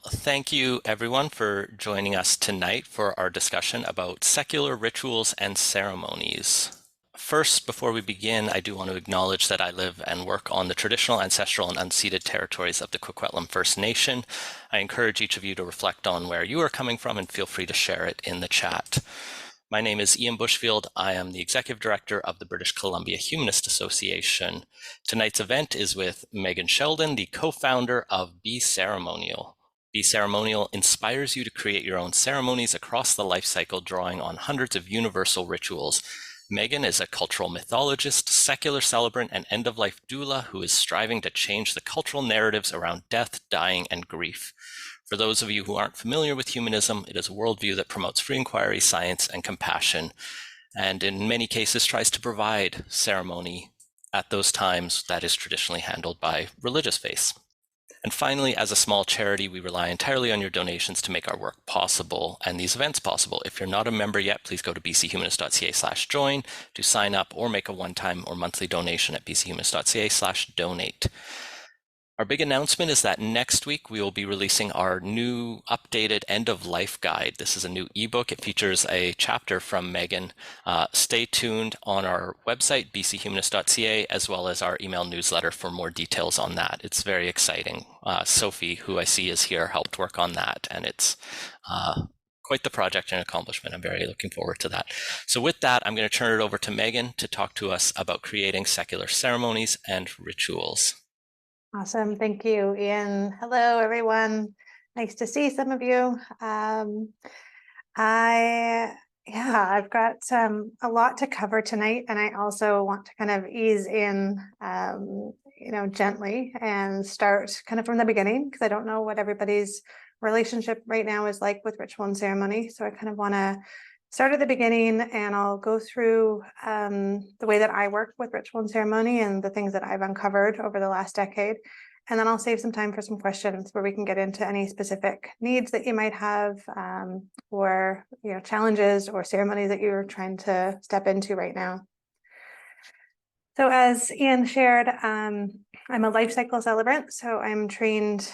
Thank you everyone for joining us tonight for our discussion about secular rituals and ceremonies. First, before we begin, I do want to acknowledge that I live and work on the traditional, ancestral, and unceded territories of the Coquitlam First Nation. I encourage each of you to reflect on where you are coming from and feel free to share it in the chat. My name is Ian Bushfield. I am the Executive Director of the British Columbia Humanist Association. Tonight's event is with Megan Sheldon, the co-founder of Be Ceremonial. Be Ceremonial inspires you to create your own ceremonies across the life cycle, drawing on hundreds of universal rituals. Megan is a cultural mythologist, secular celebrant, and end-of-life doula who is striving to change the cultural narratives around death, dying, and grief. For those of you who aren't familiar with humanism, it is a worldview that promotes free inquiry, science, and compassion, and in many cases tries to provide ceremony at those times that is traditionally handled by religious faiths. And finally, as a small charity, we rely entirely on your donations to make our work possible and these events possible. If you're not a member yet, please go to bchumanist.ca/join to sign up or make a one-time or monthly donation at bchumanist.ca/donate. Our big announcement is that next week we will be releasing our new updated end-of-life guide. This is a new ebook. It features a chapter from Megan. Stay tuned on our website, bchumanist.ca, as well as our email newsletter for more details on that. It's very exciting. Sophie, who I see is here, helped work on that, and it's quite the project and accomplishment. I'm very looking forward to that. So with that, I'm going to turn it over to Megan to talk to us about creating secular ceremonies and rituals. Awesome. Thank you, Ian. Hello, everyone. Nice to see some of you. I've got a lot to cover tonight, and I also want to kind of ease in, gently and start kind of from the beginning, because I don't know what everybody's relationship right now is like with ritual and ceremony. So I kind of want to start at the beginning, and I'll go through the way that I work with ritual and ceremony and the things that I've uncovered over the last decade. And then I'll save some time for some questions where we can get into any specific needs that you might have, or challenges or ceremonies that you're trying to step into right now. So as Ian shared, I'm a life cycle celebrant, so I'm trained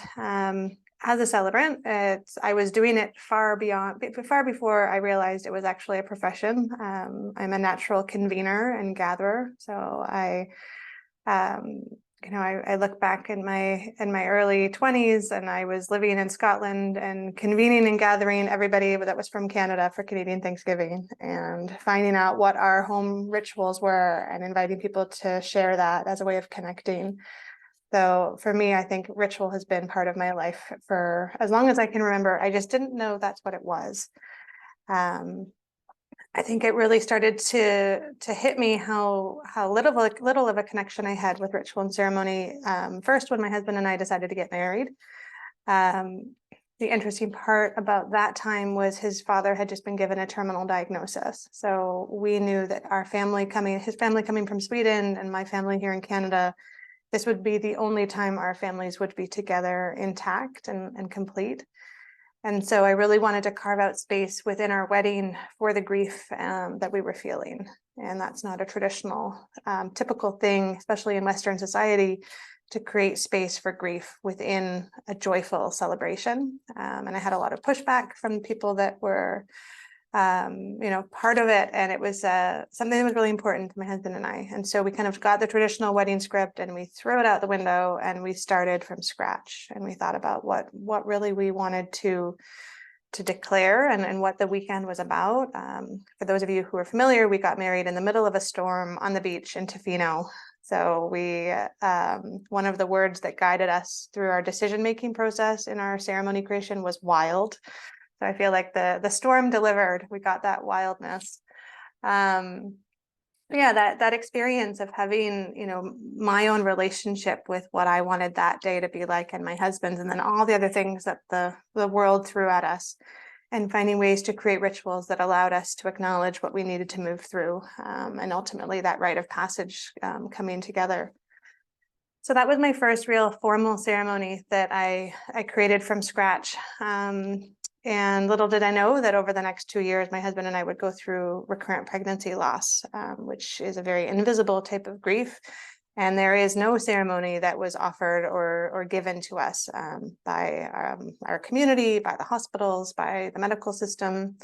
as a celebrant. I was doing it far before I realized it was actually a profession. I'm a natural convener and gatherer. So I look back in my early 20s, and I was living in Scotland and convening and gathering everybody that was from Canada for Canadian Thanksgiving, and finding out what our home rituals were and inviting people to share that as a way of connecting. So for me, I think ritual has been part of my life for as long as I can remember. I just didn't know that's what it was. I think it really started to hit me how little of a connection I had with ritual and ceremony. First, when my husband and I decided to get married. The interesting part about that time was his father had just been given a terminal diagnosis. So we knew that his family coming from Sweden and my family here in Canada, this would be the only time our families would be together intact and complete. And so I really wanted to carve out space within our wedding for the grief that we were feeling. And that's not a traditional, typical thing, especially in Western society, to create space for grief within a joyful celebration. And I had a lot of pushback from people that were part of it. And it was something that was really important to my husband and I. And so we kind of got the traditional wedding script and we threw it out the window, and we started from scratch. And we thought about what really we wanted to declare and what the weekend was about. For those of you who are familiar, we got married in the middle of a storm on the beach in Tofino. So one of the words that guided us through our decision-making process in our ceremony creation was wild. So I feel like the storm delivered. We got that wildness. That experience of having, my own relationship with what I wanted that day to be like, and my husband's, and then all the other things that the world threw at us, and finding ways to create rituals that allowed us to acknowledge what we needed to move through, and ultimately that rite of passage coming together. So that was my first real formal ceremony that I created from scratch. And little did I know that over the next 2 years, my husband and I would go through recurrent pregnancy loss, which is a very invisible type of grief. And there is no ceremony that was offered or given to us by our community, by the hospitals, by the medical system.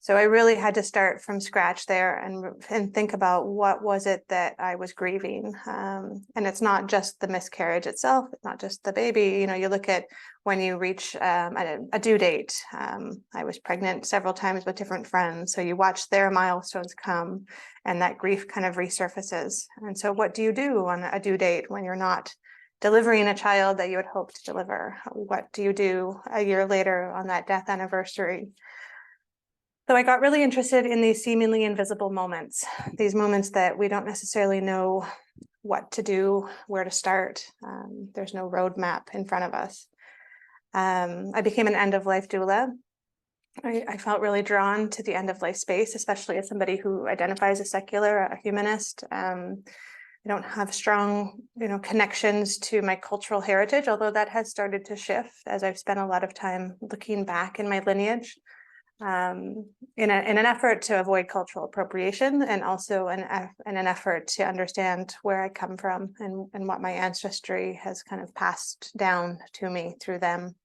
So I really had to start from scratch there and think about what was it that I was grieving. And it's not just the miscarriage itself. It's not just the baby. You know, you look at when you reach a due date. I was pregnant several times with different friends. So you watch their milestones come and that grief kind of resurfaces. And so what do you do on a due date when you're not delivering a child that you had hoped to deliver? What do you do a year later on that death anniversary? So I got really interested in these seemingly invisible moments, these moments that we don't necessarily know what to do, where to start. There's no roadmap in front of us. I became an end-of-life doula. I felt really drawn to the end-of-life space, especially as somebody who identifies as secular, a humanist. I don't have strong, connections to my cultural heritage, although that has started to shift as I've spent a lot of time looking back in my lineage. In an effort to avoid cultural appropriation, and also in an effort to understand where I come from and what my ancestry has kind of passed down to me through them.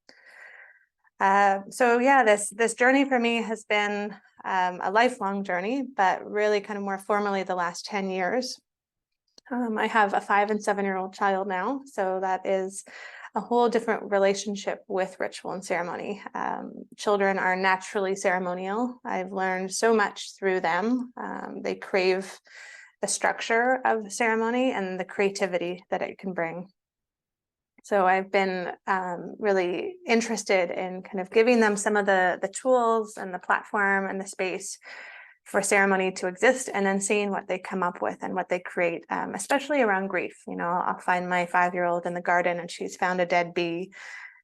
So yeah, this journey for me has been a lifelong journey, but really kind of more formally the last 10 years. I have a 5 and 7-year-old child now, so that is a whole different relationship with ritual and ceremony. Children are naturally ceremonial. I've learned so much through them. They crave the structure of ceremony and the creativity that it can bring. So I've been really interested in kind of giving them some of the tools and the platform and the space for ceremony to exist, and then seeing what they come up with and what they create, especially around grief. I'll find my 5-year-old in the garden and she's found a dead bee,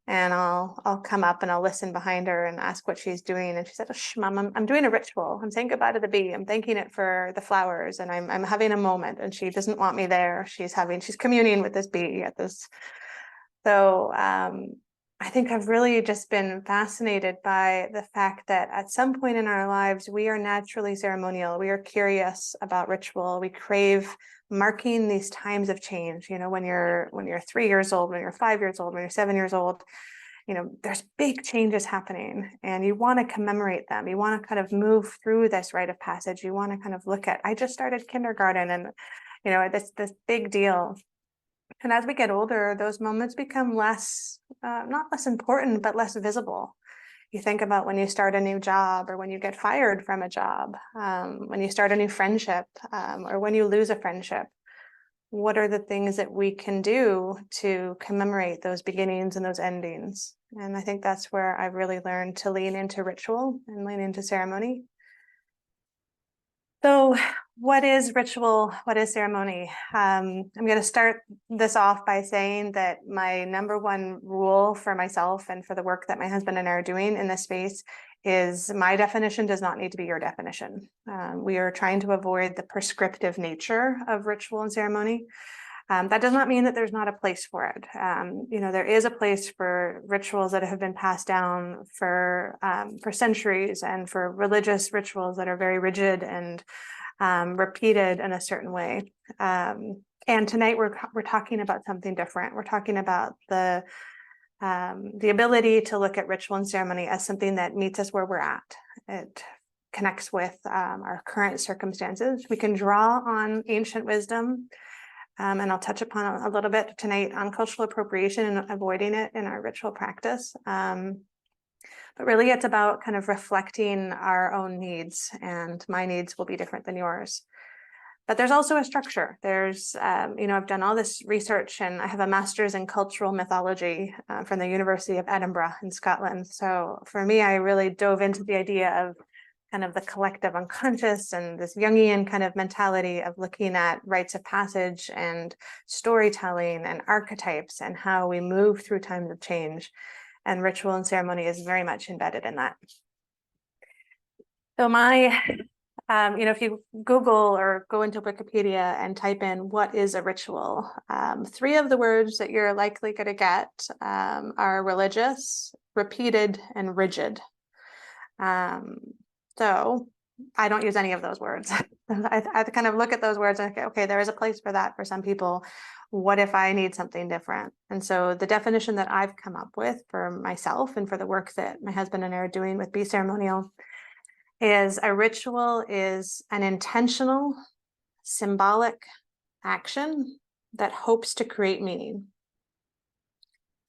and I'll come up and I'll listen behind her and ask what she's doing. And she said, "Oh, shh, Mom, I'm doing a ritual. I'm saying goodbye to the bee. I'm thanking it for the flowers, and I'm having a moment." And she doesn't want me there. She's communing with this bee at this. So I think I've really just been fascinated by the fact that at some point in our lives, we are naturally ceremonial. We are curious about ritual. We crave marking these times of change. When you're 3 years old, when you're 5 years old, when you're 7 years old, there's big changes happening, and you want to commemorate them. You want to kind of move through this rite of passage. You want to kind of look at, I just started kindergarten, and this big deal. And as we get older, those moments become less, not less important, but less visible. You think about when you start a new job, or when you get fired from a job, when you start a new friendship, or when you lose a friendship. What are the things that we can do to commemorate those beginnings and those endings? And I think that's where I've really learned to lean into ritual and lean into ceremony. So what is ritual? What is ceremony? I'm going to start this off by saying that my number one rule for myself and for the work that my husband and I are doing in this space is my definition does not need to be your definition. We are trying to avoid the prescriptive nature of ritual and ceremony. That does not mean that there's not a place for it. There is a place for rituals that have been passed down for centuries, and for religious rituals that are very rigid and repeated in a certain way. And tonight we're talking about something different. We're talking about the ability to look at ritual and ceremony as something that meets us where we're at. It connects with our current circumstances. We can draw on ancient wisdom. And I'll touch upon a little bit tonight on cultural appropriation and avoiding it in our ritual practice. But really, it's about kind of reflecting our own needs, and my needs will be different than yours. But there's also a structure. There's, I've done all this research, and I have a master's in cultural mythology from the University of Edinburgh in Scotland. So for me, I really dove into the idea of kind of the collective unconscious, and this Jungian kind of mentality of looking at rites of passage and storytelling and archetypes and how we move through times of change. And ritual and ceremony is very much embedded in that. So if you Google or go into Wikipedia and type in what is a ritual, 3 of the words that you're likely going to get are religious, repeated, and rigid. So I don't use any of those words. I kind of look at those words and okay, there is a place for that for some people. What if I need something different? And so the definition that I've come up with for myself and for the work that my husband and I are doing with Be Ceremonial is a ritual is an intentional, symbolic action that hopes to create meaning.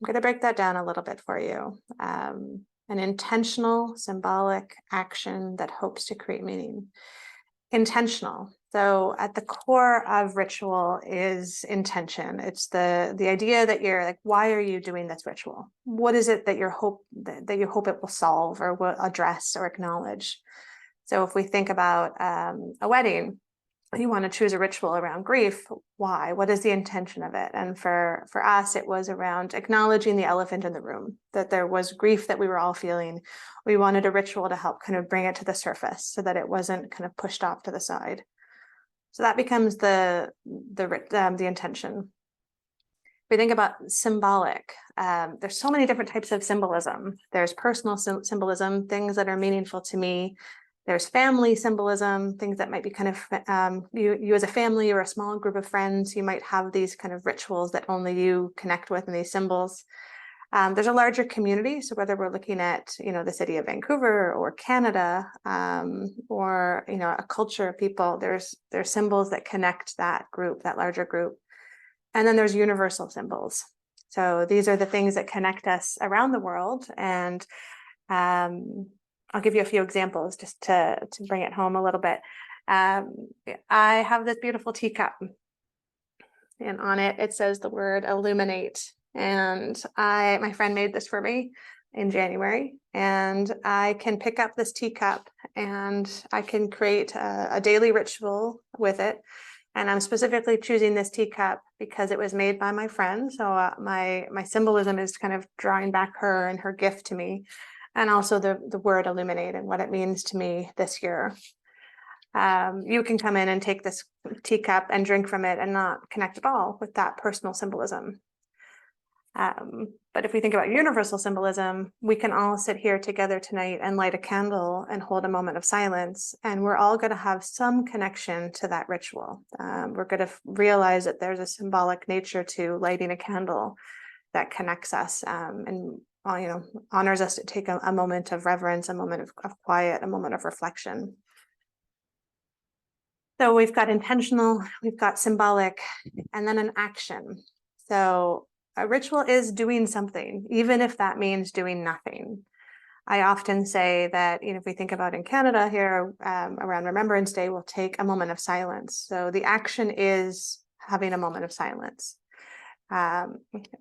I'm going to break that down a little bit for you. An intentional, symbolic action that hopes to create meaning. Intentional. So at the core of ritual is intention. It's the idea that you're like, why are you doing this ritual? What is it that you hope it will solve or will address or acknowledge? So if we think about a wedding, you want to choose a ritual around grief. Why? What is the intention of it? And for us, it was around acknowledging the elephant in the room, that there was grief that we were all feeling. We wanted a ritual to help kind of bring it to the surface so that it wasn't kind of pushed off to the side. So that becomes the intention. We think about symbolic. There's so many different types of symbolism. There's personal symbolism, things that are meaningful to me. There's family symbolism, things that might be kind of you as a family or a small group of friends, you might have these kind of rituals that only you connect with and these symbols. There's a larger community. So whether we're looking at, the city of Vancouver or Canada, or, a culture of people, there's symbols that connect that group, that larger group. And then there's universal symbols. So these are the things that connect us around the world. And I'll give you a few examples just to bring it home a little bit. I have this beautiful teacup, and on it, it says the word illuminate. And my friend made this for me in January, and I can pick up this teacup and I can create a daily ritual with it. And I'm specifically choosing this teacup because it was made by my friend. So my symbolism is kind of drawing back her and her gift to me. And also the word illuminate and what it means to me this year. You can come in and take this teacup and drink from it and not connect at all with that personal symbolism. But if we think about universal symbolism, we can all sit here together tonight and light a candle and hold a moment of silence. And we're all going to have some connection to that ritual. We're going to realize that there's a symbolic nature to lighting a candle that connects us and honors us to take a moment of reverence, a moment of quiet, a moment of reflection. So we've got intentional, we've got symbolic, and then an action. So a ritual is doing something, even if that means doing nothing. I often say that, if we think about in Canada here, around Remembrance Day, we'll take a moment of silence. So the action is having a moment of silence.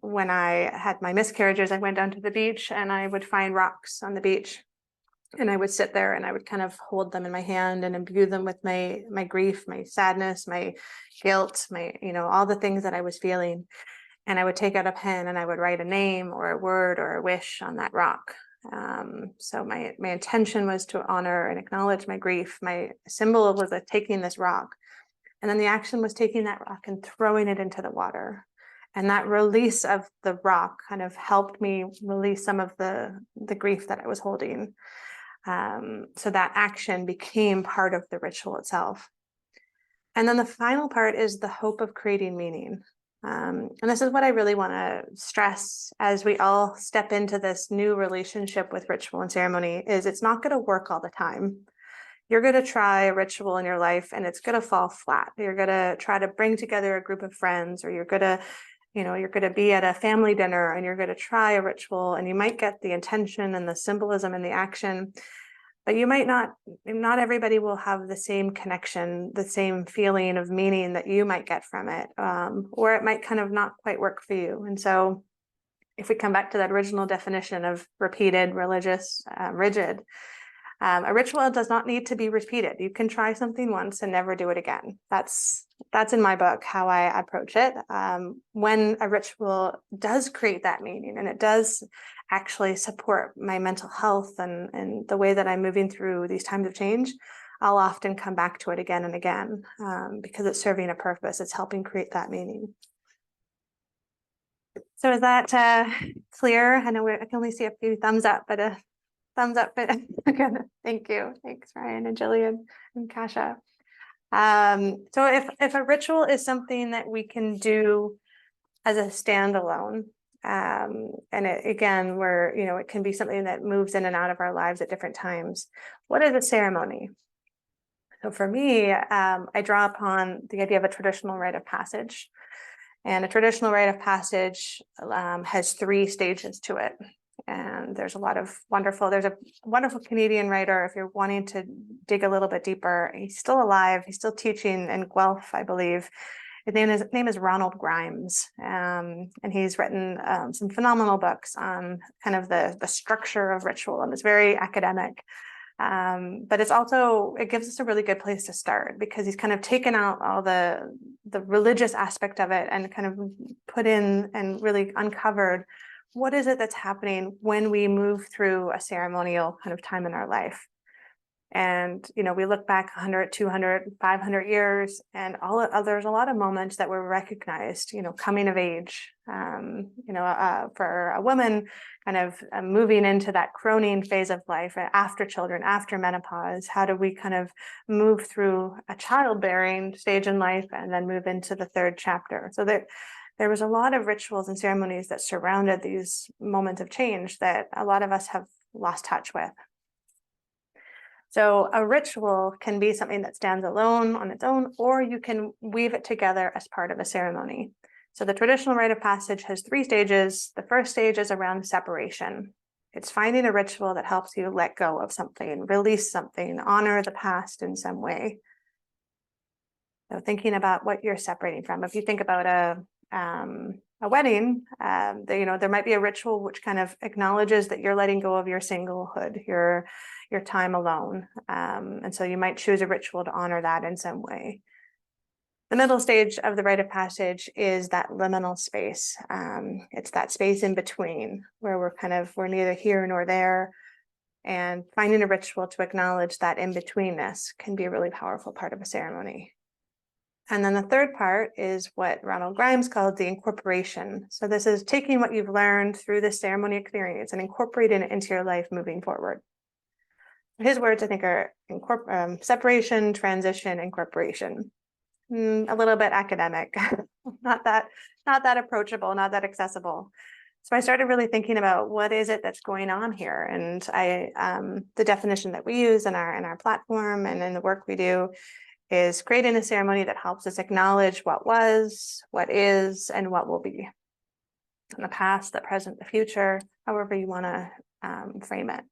When I had my miscarriages, I went down to the beach and I would find rocks on the beach. And I would sit there and I would kind of hold them in my hand and imbue them with my grief, my sadness, my guilt, all the things that I was feeling. And I would take out a pen and I would write a name or a word or a wish on that rock. So my intention was to honor and acknowledge my grief. My symbol was like taking this rock. And then the action was taking that rock and throwing it into the water. And that release of the rock kind of helped me release some of the grief that I was holding. So that action became part of the ritual itself. And then the final part is the hope of creating meaning. And this is what I really want to stress as we all step into this new relationship with ritual and ceremony is it's not going to work all the time. You're going to try a ritual in your life and it's going to fall flat. You're going to try to bring together a group of friends, or you're going to be at a family dinner and you're going to try a ritual, and you might get the intention and the symbolism and the action, but you might not everybody will have the same connection, the same feeling of meaning that you might get from it, or it might kind of not quite work for you. And so if we come back to that original definition of repeated, religious, rigid, a ritual does not need to be repeated. You can try something once and never do it again. That's in my book how I approach it. When a ritual does create that meaning and it does actually support my mental health and the way that I'm moving through these times of change, I'll often come back to it again and again because it's serving a purpose. It's helping create that meaning. So is that clear? I know I can only see a few thumbs up, but Thumbs up. Good. Thank you. Thanks, Ryan and Jillian and Kasha. So if a ritual is something that we can do as a standalone, and again, where, it can be something that moves in and out of our lives at different times. What is a ceremony? So for me, I draw upon the idea of a traditional rite of passage. And a traditional rite of passage has 3 stages to it. And there's a wonderful Canadian writer, if you're wanting to dig a little bit deeper. He's still alive. He's still teaching in Guelph, I believe. His name is Ronald Grimes. And he's written some phenomenal books on kind of the structure of ritual, and it's very academic. But it gives us a really good place to start, because he's kind of taken out all the religious aspect of it and kind of put in and really uncovered what is it that's happening when we move through a ceremonial kind of time in our life. And, we look back 100, 200, 500 years, and there's a lot of moments that were recognized, coming of age, for a woman, kind of moving into that croning phase of life after children, after menopause. How do we kind of move through a childbearing stage in life and then move into the 3rd chapter? So there was a lot of rituals and ceremonies that surrounded these moments of change that a lot of us have lost touch with. So a ritual can be something that stands alone on its own, or you can weave it together as part of a ceremony. So the traditional rite of passage has 3 stages. The first stage is around separation. It's finding a ritual that helps you let go of something, release something, honor the past in some way. So thinking about what you're separating from. If you think about a wedding, there might be a ritual which kind of acknowledges that you're letting go of your singlehood, your time alone. And so you might choose a ritual to honor that in some way. The middle stage of the rite of passage is that liminal space. It's that space in between where we're neither here nor there. And finding a ritual to acknowledge that in-betweenness can be a really powerful part of a ceremony. And then the 3rd part is what Ronald Grimes called the incorporation. So this is taking what you've learned through this ceremony experience and incorporating it into your life moving forward. His words, I think, are separation, transition, incorporation. A little bit academic, not that approachable, not that accessible. So I started really thinking about what is it that's going on here. And the definition that we use in our platform and in the work we do is creating a ceremony that helps us acknowledge what was, what is, and what will be. In the past, the present, the future, however you want to frame it.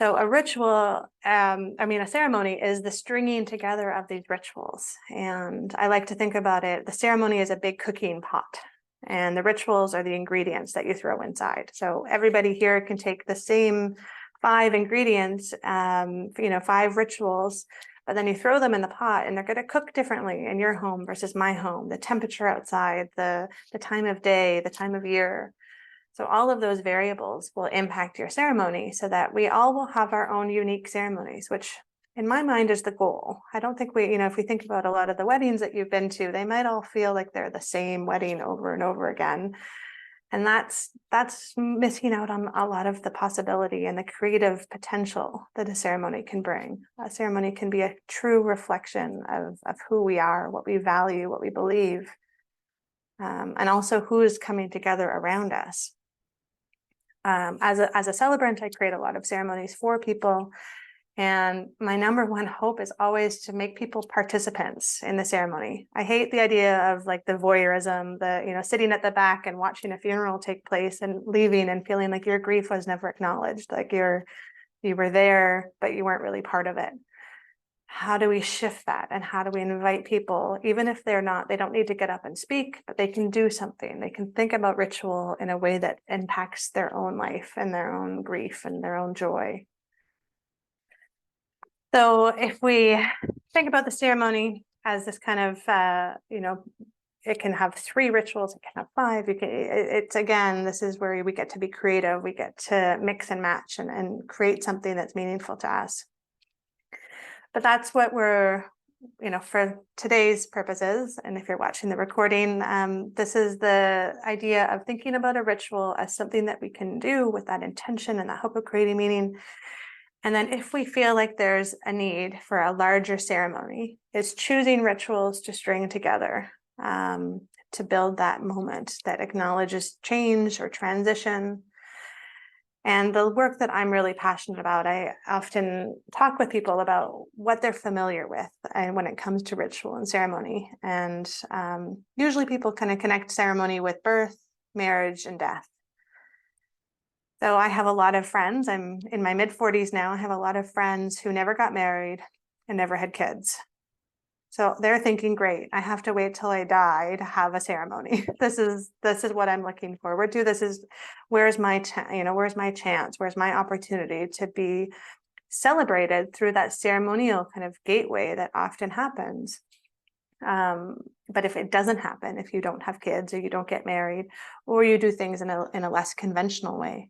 So a ritual, a ceremony is the stringing together of these rituals. And I like to think about it, the ceremony is a big cooking pot, and the rituals are the ingredients that you throw inside. So everybody here can take the same 5 ingredients, 5 rituals, but then you throw them in the pot and they're going to cook differently in your home versus my home, the temperature outside, the time of day, the time of year. So all of those variables will impact your ceremony, so that we all will have our own unique ceremonies, which in my mind is the goal. I don't think if we think about a lot of the weddings that you've been to, they might all feel like they're the same wedding over and over again. And that's missing out on a lot of the possibility and the creative potential that a ceremony can bring. A ceremony can be a true reflection of who we are, what we value, what we believe, and also who is coming together around us. As a celebrant, I create a lot of ceremonies for people. And my number one hope is always to make people participants in the ceremony. I hate the idea of like the voyeurism, sitting at the back and watching a funeral take place and leaving and feeling like your grief was never acknowledged, like you were there, but you weren't really part of it. How do we shift that? And how do we invite people, even if they don't need to get up and speak, but they can do something. They can think about ritual in a way that impacts their own life and their own grief and their own joy. So if we think about the ceremony as this kind of, it can have 3 rituals, it can have 5. This is where we get to be creative. We get to mix and match and create something that's meaningful to us. But that's what we're for today's purposes, and if you're watching the recording, this is the idea of thinking about a ritual as something that we can do with that intention and that hope of creating meaning. And then if we feel like there's a need for a larger ceremony, it's choosing rituals to string together to build that moment that acknowledges change or transition. And the work that I'm really passionate about, I often talk with people about what they're familiar with and when it comes to ritual and ceremony. And usually people kind of connect ceremony with birth, marriage, and death. So I have a lot of friends, I'm in my mid-40s now, I have a lot of friends who never got married and never had kids. So they're thinking, great, I have to wait till I die to have a ceremony. This is what I'm looking forward to. This is, where's my chance? Where's my opportunity to be celebrated through that ceremonial kind of gateway that often happens. But if it doesn't happen, if you don't have kids or you don't get married, or you do things in a less conventional way.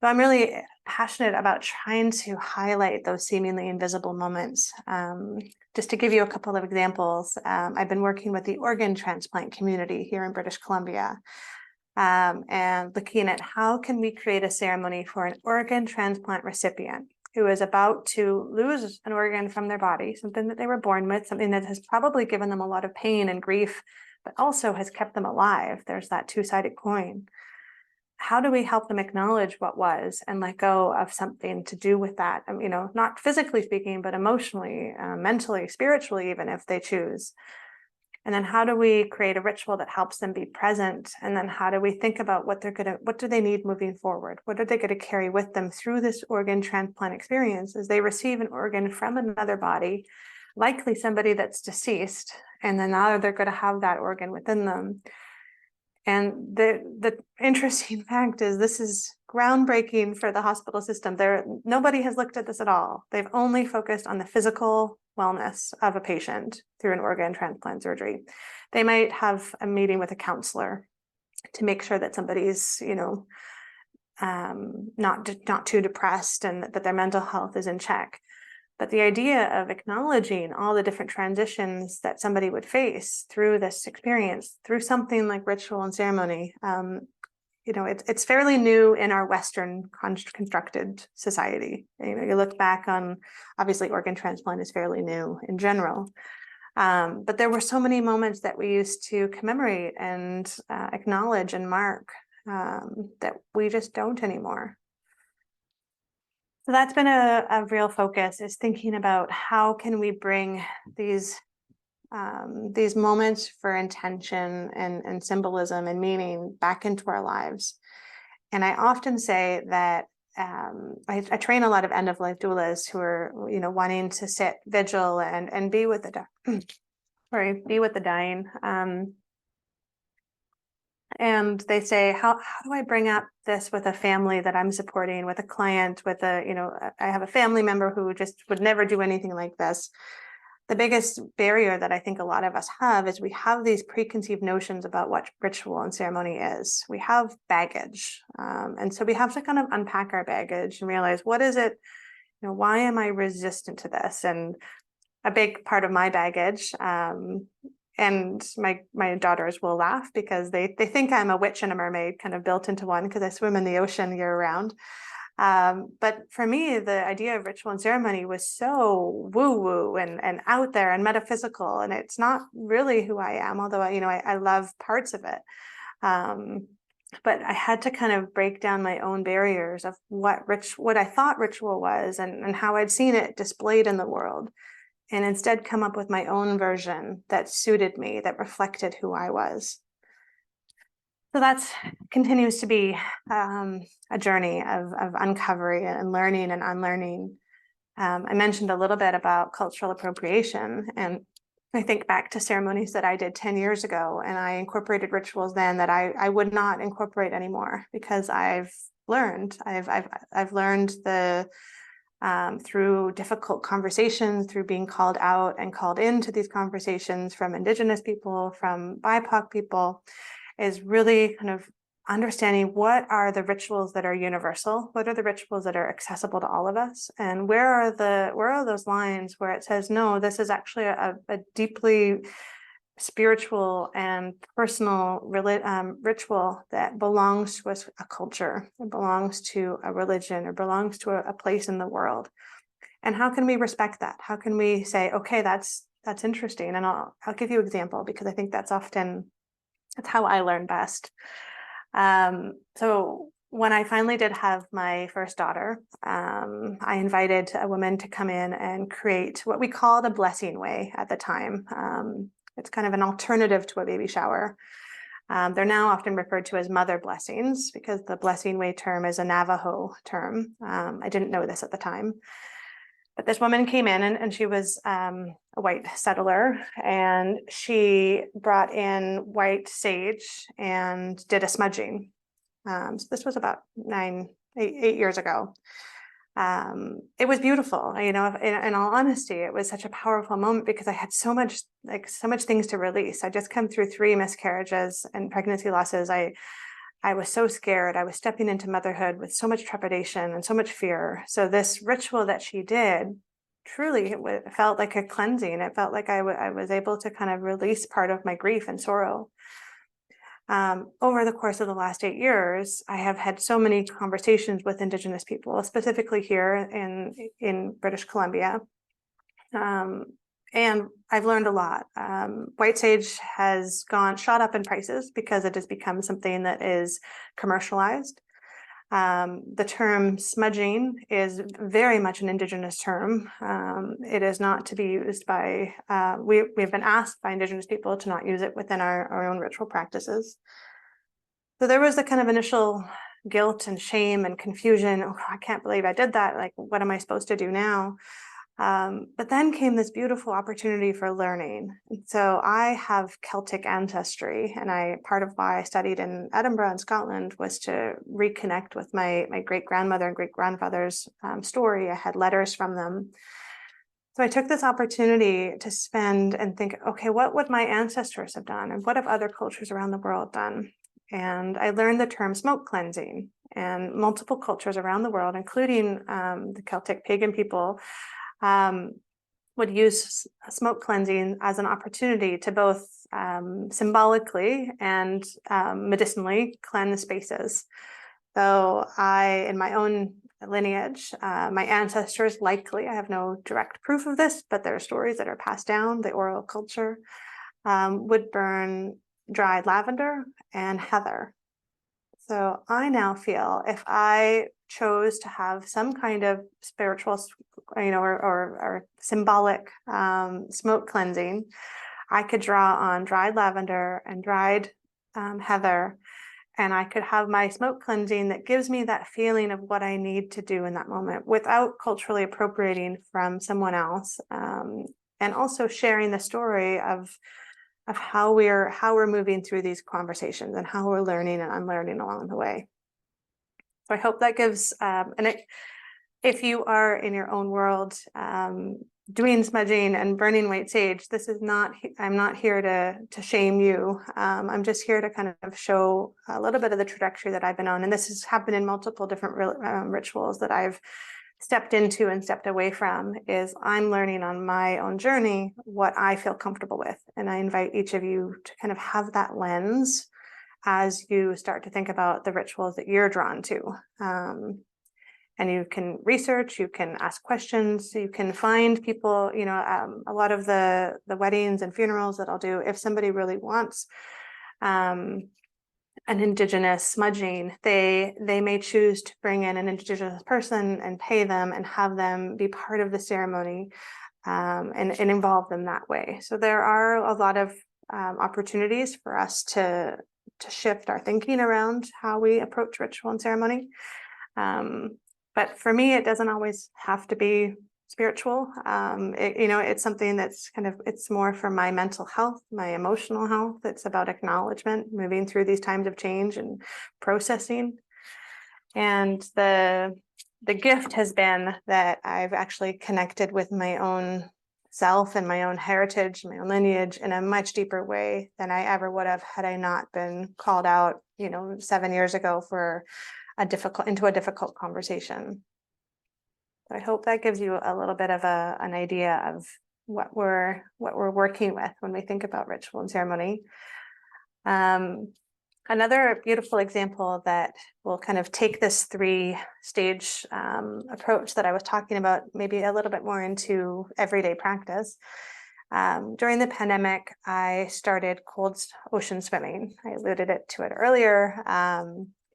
So I'm really passionate about trying to highlight those seemingly invisible moments. Just to give you a couple of examples, I've been working with the organ transplant community here in British Columbia, and looking at how can we create a ceremony for an organ transplant recipient who is about to lose an organ from their body, something that they were born with, something that has probably given them a lot of pain and grief, but also has kept them alive. There's that two-sided coin. How do we help them acknowledge what was and let go of something to do with that? Not physically speaking, but emotionally, mentally, spiritually, even if they choose. And then how do we create a ritual that helps them be present? And then how do we think about what do they need moving forward? What are they going to carry with them through this organ transplant experience as they receive an organ from another body, likely somebody that's deceased, and then now they're going to have that organ within them. And the interesting fact is this is groundbreaking for the hospital system. Nobody has looked at this at all. They've only focused on the physical wellness of a patient through an organ transplant surgery. They might have a meeting with a counselor to make sure that somebody's, not too depressed and that their mental health is in check. But the idea of acknowledging all the different transitions that somebody would face through this experience, through something like ritual and ceremony, it's fairly new in our Western constructed society. You look back on, obviously organ transplant is fairly new in general. But there were so many moments that we used to commemorate and acknowledge and mark that we just don't anymore. So that's been a real focus, is thinking about how can we bring these moments for intention and symbolism and meaning back into our lives. And I often say that I train a lot of end-of-life doulas who are, wanting to sit vigil and be with the dying. And they say, how do I bring up this with a family that I'm supporting, with a client, I have a family member who just would never do anything like this. The biggest barrier that I think a lot of us have is we have these preconceived notions about what ritual and ceremony is. We have baggage. And so we have to kind of unpack our baggage and realize, what is it? Why am I resistant to this? And a big part of my baggage, and my daughters will laugh because they think I'm a witch and a mermaid kind of built into one, because I swim in the ocean year round. But for me, the idea of ritual and ceremony was so woo-woo and out there and metaphysical, and it's not really who I am, although I love parts of it. But I had to kind of break down my own barriers of what I thought ritual was and how I'd seen it displayed in the world, and instead come up with my own version that suited me, that reflected who I was. So that continues to be a journey of uncovering and learning and unlearning. I mentioned a little bit about cultural appropriation, and I think back to ceremonies that I did 10 years ago, and I incorporated rituals then that I would not incorporate anymore, because I've learned through difficult conversations, through being called out and called into these conversations from Indigenous people, from BIPOC people, is really kind of understanding what are the rituals that are universal, what are the rituals that are accessible to all of us, and where are those lines where it says, no, this is actually a deeply spiritual and personal ritual that belongs to a culture, it belongs to a religion, or belongs to a place in the world. And how can we respect that? How can we say, okay, that's interesting, and I'll give you an example, because I think that's how I learn best. So when I finally did have my first daughter, I invited a woman to come in and create what we called a blessing way at the time. It's kind of an alternative to a baby shower. They're now often referred to as mother blessings, because the blessing way term is a Navajo term. I didn't know this at the time. But this woman came in, and she was a white settler, and she brought in white sage and did a smudging. So this was about 8 years ago. It was beautiful, in all honesty. It was such a powerful moment, because I had so much things to release. I just come through 3 miscarriages and pregnancy losses. I was so scared. I was stepping into motherhood with so much trepidation and so much fear. So this ritual that she did, truly, it felt like a cleansing. It felt like I was able to kind of release part of my grief and sorrow. Over the course of the last 8 years, I have had so many conversations with Indigenous people, specifically here in British Columbia. And I've learned a lot. White sage has shot up in prices, because it has become something that is commercialized. The term smudging is very much an Indigenous term. It is not to be used by, we've been asked by Indigenous people to not use it within our own ritual practices. So there was the kind of initial guilt and shame and confusion. Oh, I can't believe I did that. Like, what am I supposed to do now? But then came this beautiful opportunity for learning. And so I have Celtic ancestry, and part of why I studied in Edinburgh in Scotland was to reconnect with my great-grandmother and great-grandfather's story. I had letters from them. So I took this opportunity to spend and think, okay, what would my ancestors have done? And what have other cultures around the world done? And I learned the term smoke cleansing, and multiple cultures around the world, including the Celtic pagan people, would use smoke cleansing as an opportunity to both symbolically and medicinally cleanse spaces. So in my own lineage, my ancestors likely, I have no direct proof of this, but there are stories that are passed down, the oral culture, would burn dried lavender and heather. So I now feel, if I chose to have some kind of spiritual, or symbolic smoke cleansing, I could draw on dried lavender and dried heather, and I could have my smoke cleansing that gives me that feeling of what I need to do in that moment, without culturally appropriating from someone else, and also sharing the story of how we're moving through these conversations, and how we're learning and unlearning along the way. So I hope that gives, if you are in your own world doing smudging and burning white sage, I'm not here to shame you. I'm just here to kind of show a little bit of the trajectory that I've been on. And this has happened in multiple different rituals that I've stepped into and stepped away from. Is I'm learning on my own journey what I feel comfortable with. And I invite each of you to kind of have that lens as you start to think about the rituals that you're drawn to. And you can research, you can ask questions, you can find people, a lot of the weddings and funerals that I'll do, if somebody really wants an Indigenous smudging, they may choose to bring in an Indigenous person and pay them and have them be part of the ceremony, and involve them that way. So there are a lot of opportunities for us to shift our thinking around how we approach ritual and ceremony. But for me, it doesn't always have to be spiritual. It's something that's it's more for my mental health, my emotional health. It's about acknowledgement, moving through these times of change and processing. And the gift has been that I've actually connected with my own self and my own heritage, my own lineage in a much deeper way than I ever would have had I not been called out, 7 years ago for into a difficult conversation. I hope that gives you a little bit of an idea of what we're working with when we think about ritual and ceremony. Another beautiful example that will kind of take this three-stage approach that I was talking about, maybe a little bit more into everyday practice. During the pandemic, I started cold ocean swimming. I alluded to it earlier.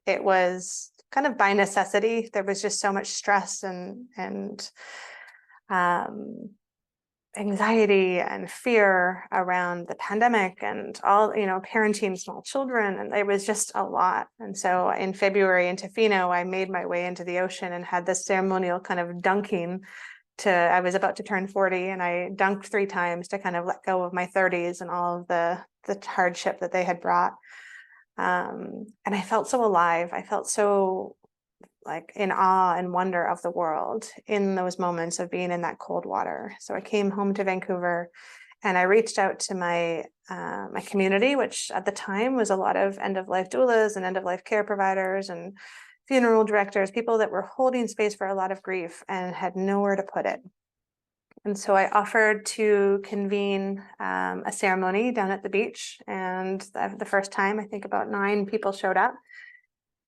It was kind of by necessity. There was just so much stress and anxiety and fear around the pandemic and all, parenting small children. And it was just a lot. And so in February in Tofino, I made my way into the ocean and had this ceremonial kind of dunking I was about to turn 40, and I dunked 3 times to kind of let go of my 30s and all of the hardship that they had brought. And I felt so alive. I felt so like in awe and wonder of the world in those moments of being in that cold water. So I came home to Vancouver and I reached out to my community, which at the time was a lot of end-of-life doulas and end-of-life care providers and funeral directors, people that were holding space for a lot of grief and had nowhere to put it. And so I offered to convene a ceremony down at the beach. And the first time, I think about 9 people showed up.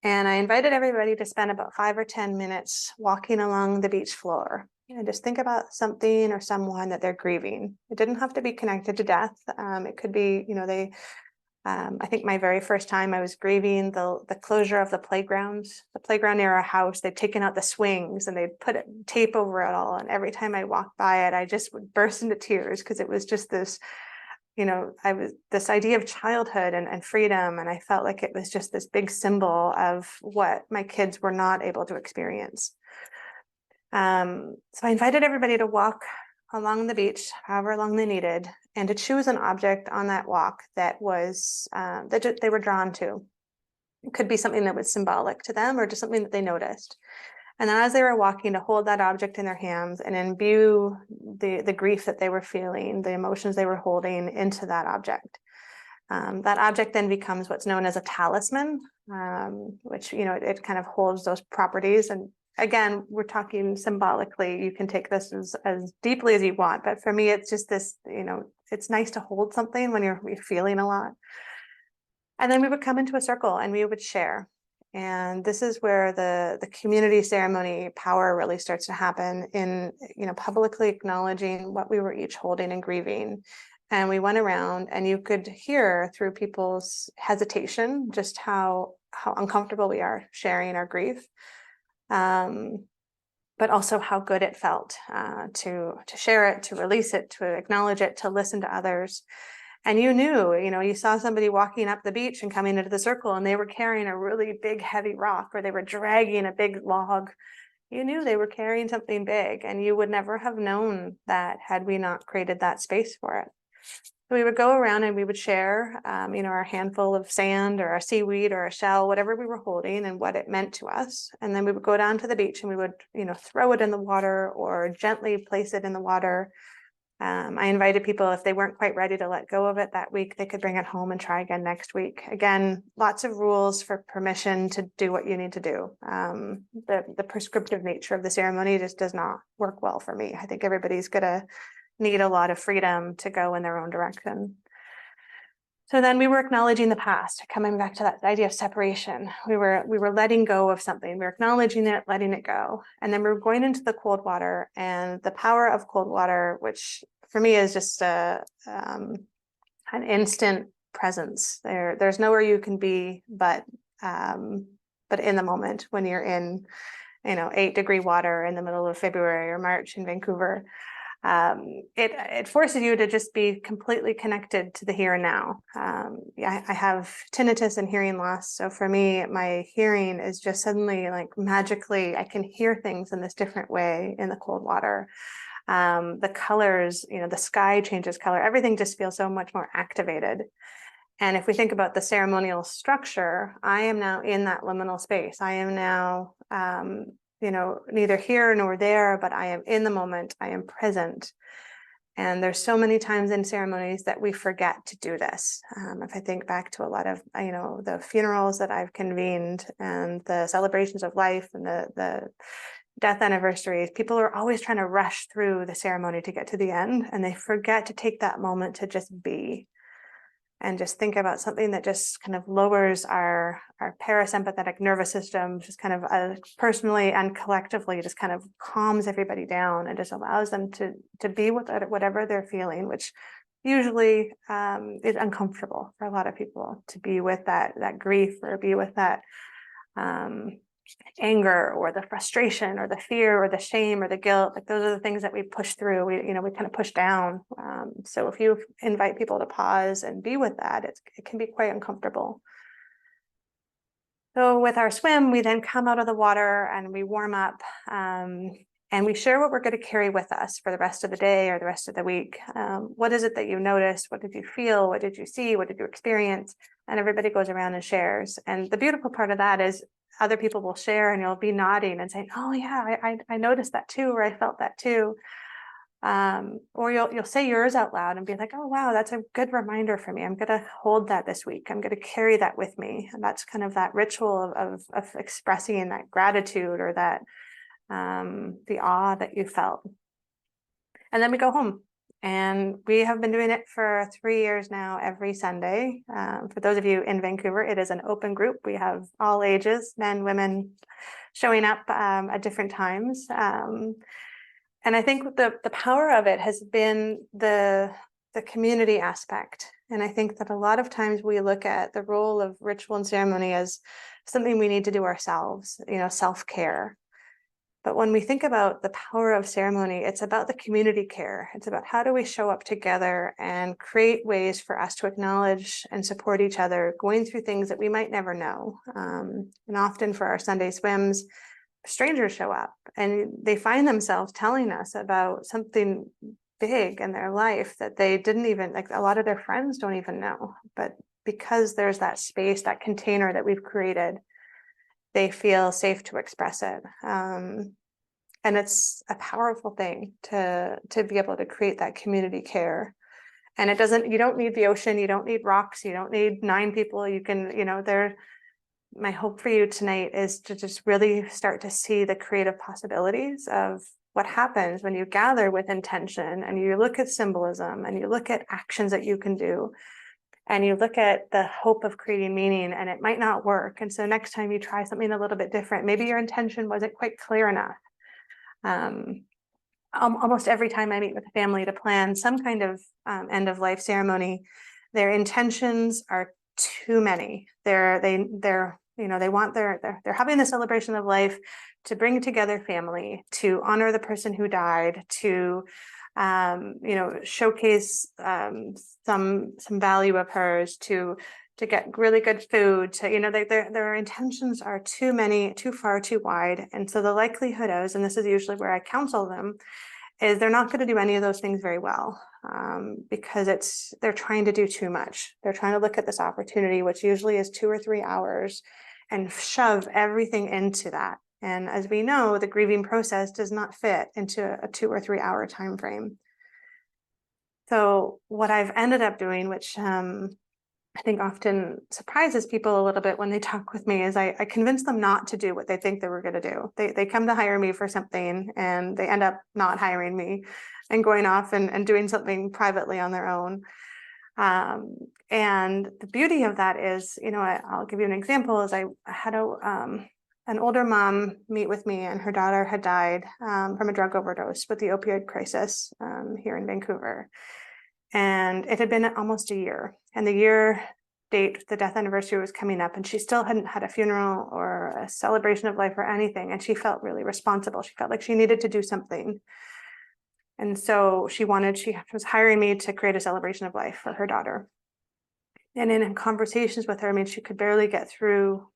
And I invited everybody to spend about 5 or 10 minutes walking along the beach floor. And just think about something or someone that they're grieving. It didn't have to be connected to death. It could be, I think my very first time I was grieving the closure of the playground near our house. They'd taken out the swings and they'd put tape over it all. And every time I walked by it, I just would burst into tears because it was just this, this idea of childhood and freedom. And I felt like it was just this big symbol of what my kids were not able to experience. So I invited everybody to walk along the beach, however long they needed, and to choose an object on that walk that was that they were drawn to. It could be something that was symbolic to them or just something that they noticed. And then as they were walking, to hold that object in their hands and imbue the grief that they were feeling, the emotions they were holding into that object. That object then becomes what's known as a talisman, which, it kind of holds those properties. And again, we're talking symbolically. You can take this as deeply as you want. But for me, it's just this, it's nice to hold something when you're feeling a lot. And then we would come into a circle and we would share. And this is where the community ceremony power really starts to happen in, publicly acknowledging what we were each holding and grieving. And we went around and you could hear through people's hesitation just how uncomfortable we are sharing our grief. But also how good it felt to share it, to release it, to acknowledge it, to listen to others. And you saw somebody walking up the beach and coming into the circle and they were carrying a really big, heavy rock, or they were dragging a big log. You knew they were carrying something big, and you would never have known that had we not created that space for it. So we would go around and we would share, our handful of sand or a seaweed or a shell, whatever we were holding and what it meant to us. And then we would go down to the beach and we would, throw it in the water or gently place it in the water. I invited people, if they weren't quite ready to let go of it that week, they could bring it home and try again next week. Again, lots of rules for permission to do what you need to do. The prescriptive nature of the ceremony just does not work well for me. I think everybody's gonna need a lot of freedom to go in their own direction. So then we were acknowledging the past, coming back to that idea of separation. We were letting go of something. We were acknowledging it, letting it go. And then we were going into the cold water, and the power of cold water, which for me is just an instant presence. There's nowhere you can be but in the moment when you're in, 8-degree water in the middle of February or March in Vancouver. It forces you to just be completely connected to the here and now. I have tinnitus and hearing loss. So for me, my hearing is just suddenly like magically, I can hear things in this different way in the cold water. The colors, the sky changes color. Everything just feels so much more activated. And if we think about the ceremonial structure, I am now in that liminal space. I am now, neither here nor there, but I am in the moment. I am present. And there's so many times in ceremonies that we forget to do this. If I think back to a lot of, the funerals that I've convened and the celebrations of life and the death anniversaries, people are always trying to rush through the ceremony to get to the end, and they forget to take that moment to just be and just think about something that just kind of lowers our parasympathetic nervous system, just kind of personally and collectively just kind of calms everybody down and just allows them to be with whatever they're feeling, which usually is uncomfortable for a lot of people, to be with that grief or be with that anger or the frustration or the fear or the shame or the guilt. Like, those are the things that we push through, we kind of push down. So if you invite people to pause and be with that, it can be quite uncomfortable. So with our swim, we then come out of the water and we warm up, and we share what we're going to carry with us for the rest of the day or the rest of the week. What is it that you noticed? What did you feel? What did you see? What did you experience? And everybody goes around and shares. And the beautiful part of that is other people will share, and you'll be nodding and saying, "Oh yeah, I noticed that too," or "I felt that too." Or you'll say yours out loud and be like, "Oh wow, that's a good reminder for me. I'm going to hold that this week. I'm going to carry that with me." And that's kind of that ritual of expressing that gratitude or that the awe that you felt. And then we go home. And we have been doing it for 3 years now, every Sunday. For those of you in Vancouver, it is an open group. We have all ages, men, women, showing up at different times. And I think the power of it has been the community aspect. And I think that a lot of times we look at the role of ritual and ceremony as something we need to do ourselves, self-care. But when we think about the power of ceremony, it's about the community care. It's about how do we show up together and create ways for us to acknowledge and support each other, going through things that we might never know. And often for our Sunday swims, strangers show up and they find themselves telling us about something big in their life that they didn't even, like, a lot of their friends don't even know. But because there's that space, that container that we've created, they feel safe to express it. And it's a powerful thing to be able to create that community care. And you don't need the ocean, you don't need rocks, you don't need 9 people. You can, my hope for you tonight is to just really start to see the creative possibilities of what happens when you gather with intention and you look at symbolism and you look at actions that you can do. And you look at the hope of creating meaning, and it might not work. And so next time you try something a little bit different, maybe your intention wasn't quite clear enough. Almost every time I meet with a family to plan some kind of end of life ceremony, their intentions are too many. They're having the celebration of life to bring together family, to honor the person who died, to showcase some value of hers, to get really good food, their intentions are too many, too far, too wide. And so the likelihood is, and this is usually where I counsel them, is they're not going to do any of those things very well, because they're trying to do too much. They're trying to look at this opportunity, which usually is 2 or 3 hours, and shove everything into that. And as we know, the grieving process does not fit into a 2 or 3 hour time frame. So what I've ended up doing, which I think often surprises people a little bit when they talk with me, is I convince them not to do what they think they were going to do. They come to hire me for something and they end up not hiring me and going off and doing something privately on their own. And the beauty of that is, I'll give you an example. Is I had an older mom meet with me, and her daughter had died from a drug overdose with the opioid crisis here in Vancouver. And it had been almost a year, and the year date, the death anniversary, was coming up, and she still hadn't had a funeral or a celebration of life or anything. And she felt really responsible. She felt like she needed to do something. And so she was hiring me to create a celebration of life for her daughter. And in conversations with her, I mean, she could barely get through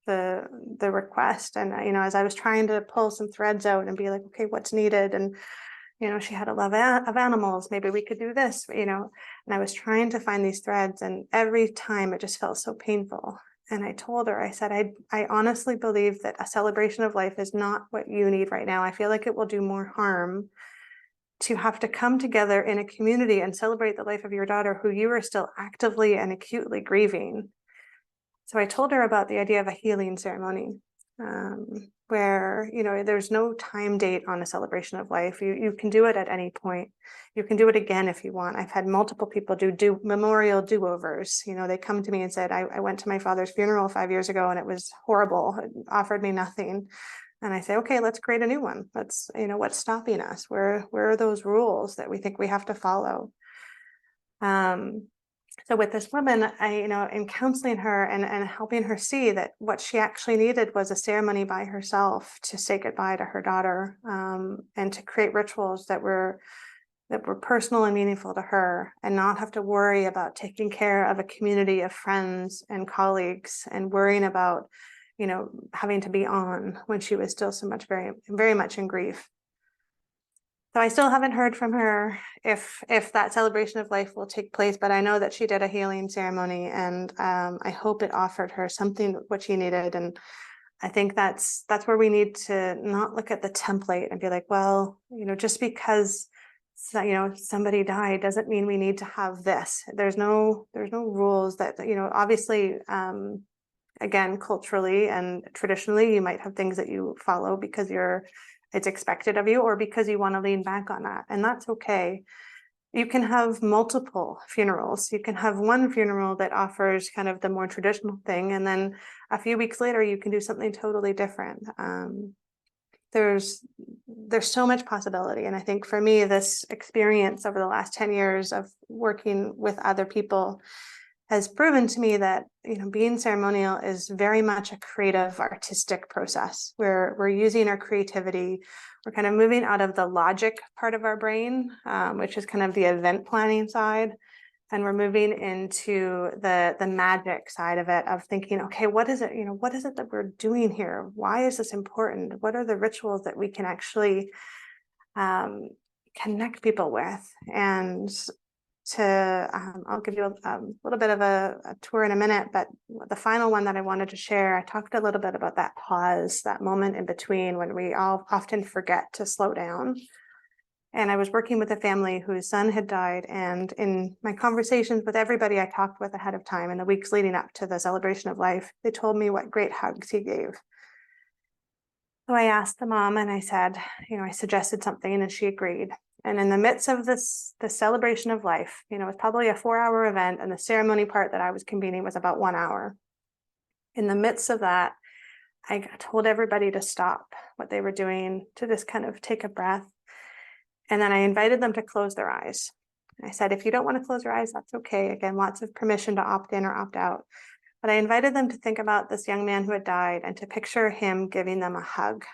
the request. And, as I was trying to pull some threads out and be like, okay, what's needed? And, she had a love of animals. Maybe we could do this, and I was trying to find these threads, and every time it just felt so painful. And I told her, I said, I honestly believe that a celebration of life is not what you need right now. I feel like it will do more harm to have to come together in a community and celebrate the life of your daughter who you are still actively and acutely grieving. So I told her about the idea of a healing ceremony, where, you know, there's no time date on a celebration of life. You can do it at any point. You can do it again if you want. I've had multiple people do memorial do-overs. You know, they come to me and said, I went to my father's funeral 5 years ago and it was horrible. It offered me nothing. And I say, okay, let's create a new one. Let's, you know, what's stopping us? Where are those rules that we think we have to follow? So with this woman, you know, in counseling her and helping her see that what she actually needed was a ceremony by herself to say goodbye to her daughter, and to create rituals that were personal and meaningful to her, and not have to worry about taking care of a community of friends and colleagues and worrying about, you know, having to be on when she was still so much, very much in grief. So I still haven't heard from her if that celebration of life will take place, but I know that she did a healing ceremony, and I hope it offered her something what she needed. And I think that's where we need to not look at the template and be like, well, you know, just because you know somebody died doesn't mean we need to have this. There's no rules that, you know, obviously, again, culturally and traditionally, you might have things that you follow because it's expected of you, or because you want to lean back on that, and that's okay. You can have multiple funerals. You can have one funeral that offers kind of the more traditional thing, and then a few weeks later you can do something totally different. There's so much possibility, and I think for me, this experience over the last 10 years of working with other people has proven to me that, you know, being ceremonial is very much a creative, artistic process where we're using our creativity. We're kind of moving out of the logic part of our brain, which is kind of the event planning side, and we're moving into the magic side of it, of thinking, okay, what is it, you know, what is it that we're doing here? Why is this important? What are the rituals that we can actually connect people with? And I'll give you a little bit of a tour in a minute, but the final one that I wanted to share, I talked a little bit about that pause, that moment in between when we all often forget to slow down. And I was working with a family whose son had died, and in my conversations with everybody I talked with ahead of time in the weeks leading up to the celebration of life, they told me what great hugs he gave. So I asked the mom and I said, you know, I suggested something and she agreed. And in the midst of the celebration of life, you know, it was probably a 4-hour event, and the ceremony part that I was convening was about 1 hour. In the midst of that, I told everybody to stop what they were doing, to just kind of take a breath. And then I invited them to close their eyes. I said, if you don't want to close your eyes, that's okay. Again, lots of permission to opt in or opt out. But I invited them to think about this young man who had died and to picture him giving them a hug.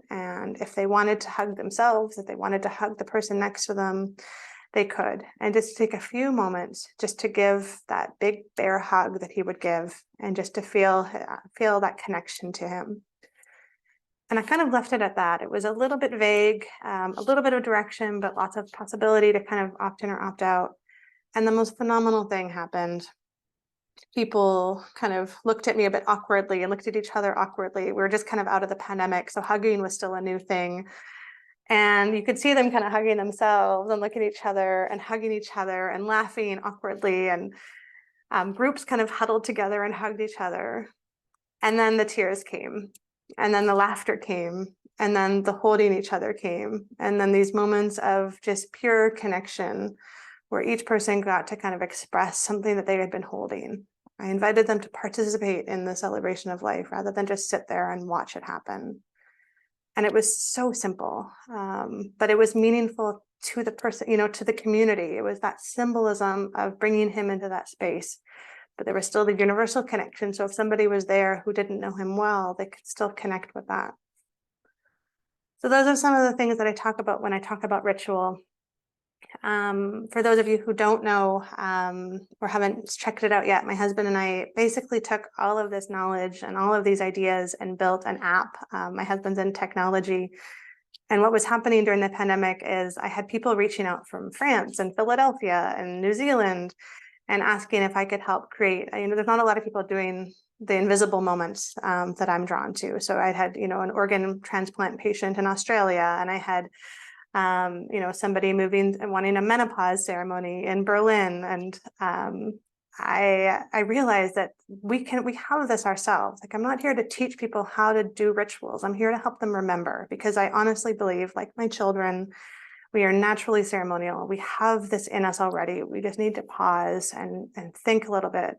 And if they wanted to hug themselves, if they wanted to hug the person next to them, they could. And just take a few moments just to give that big bear hug that he would give, and just to feel that connection to him. And I kind of left it at that. It was a little bit vague, a little bit of direction, but lots of possibility to kind of opt in or opt out. And the most phenomenal thing happened. People kind of looked at me a bit awkwardly and looked at each other awkwardly. We were just kind of out of the pandemic, so hugging was still a new thing. And you could see them kind of hugging themselves and looking at each other and hugging each other and laughing awkwardly. And groups kind of huddled together and hugged each other. And then the tears came, and then the laughter came, and then the holding each other came. And then these moments of just pure connection where each person got to kind of express something that they had been holding. I invited them to participate in the celebration of life rather than just sit there and watch it happen. And it was so simple, but it was meaningful to the person, you know, to the community. It was that symbolism of bringing him into that space, but there was still the universal connection. So if somebody was there who didn't know him well, they could still connect with that. So those are some of the things that I talk about when I talk about ritual. For those of you who don't know, or haven't checked it out yet, my husband and I basically took all of this knowledge and all of these ideas and built an app. My husband's in technology. And what was happening during the pandemic is I had people reaching out from France and Philadelphia and New Zealand and asking if I could help create, you know, there's not a lot of people doing the invisible moments that I'm drawn to. So I had, you know, an organ transplant patient in Australia, and I had Somebody moving and wanting a menopause ceremony in Berlin. And I realized that we have this ourselves. Like, I'm not here to teach people how to do rituals. I'm here to help them remember, because I honestly believe, like my children, we are naturally ceremonial. We have this in us already. We just need to pause and think a little bit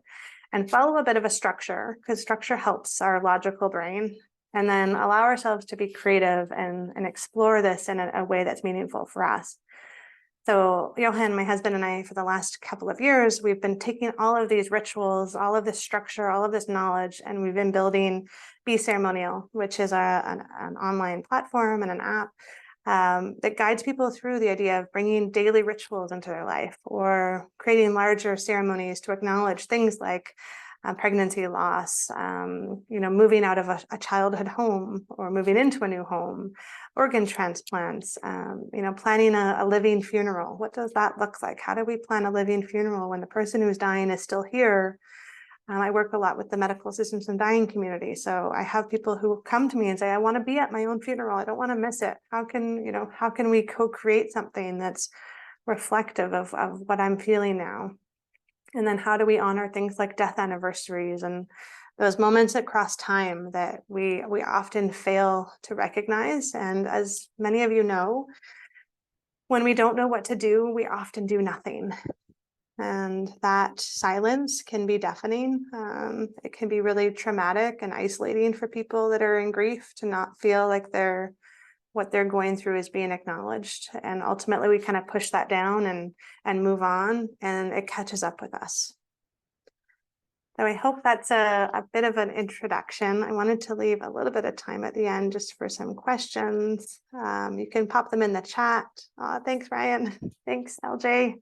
and follow a bit of a structure, because structure helps our logical brain, and then allow ourselves to be creative and explore this in a way that's meaningful for us. So Johan, my husband, and I, for the last couple of years, we've been taking all of these rituals, all of this structure, all of this knowledge, and we've been building Be Ceremonial, which is an online platform and an app that guides people through the idea of bringing daily rituals into their life, or creating larger ceremonies to acknowledge things like pregnancy loss, moving out of a childhood home or moving into a new home, organ transplants, planning a living funeral. What does that look like? How do we plan a living funeral when the person who's dying is still here? I work a lot with the medical assistance and dying community. So I have people who come to me and say, I want to be at my own funeral. I don't want to miss it. How can we co-create something that's reflective of what I'm feeling now? And then how do we honor things like death anniversaries and those moments across time that we often fail to recognize? And as many of you know, when we don't know what to do, we often do nothing. And that silence can be deafening. It can be really traumatic and isolating for people that are in grief, to not feel like what they're going through is being acknowledged. And ultimately we kind of push that down and move on, and it catches up with us. So I hope that's a bit of an introduction. I wanted to leave a little bit of time at the end just for some questions. You can pop them in the chat. Thanks, Ryan. Thanks, LJ.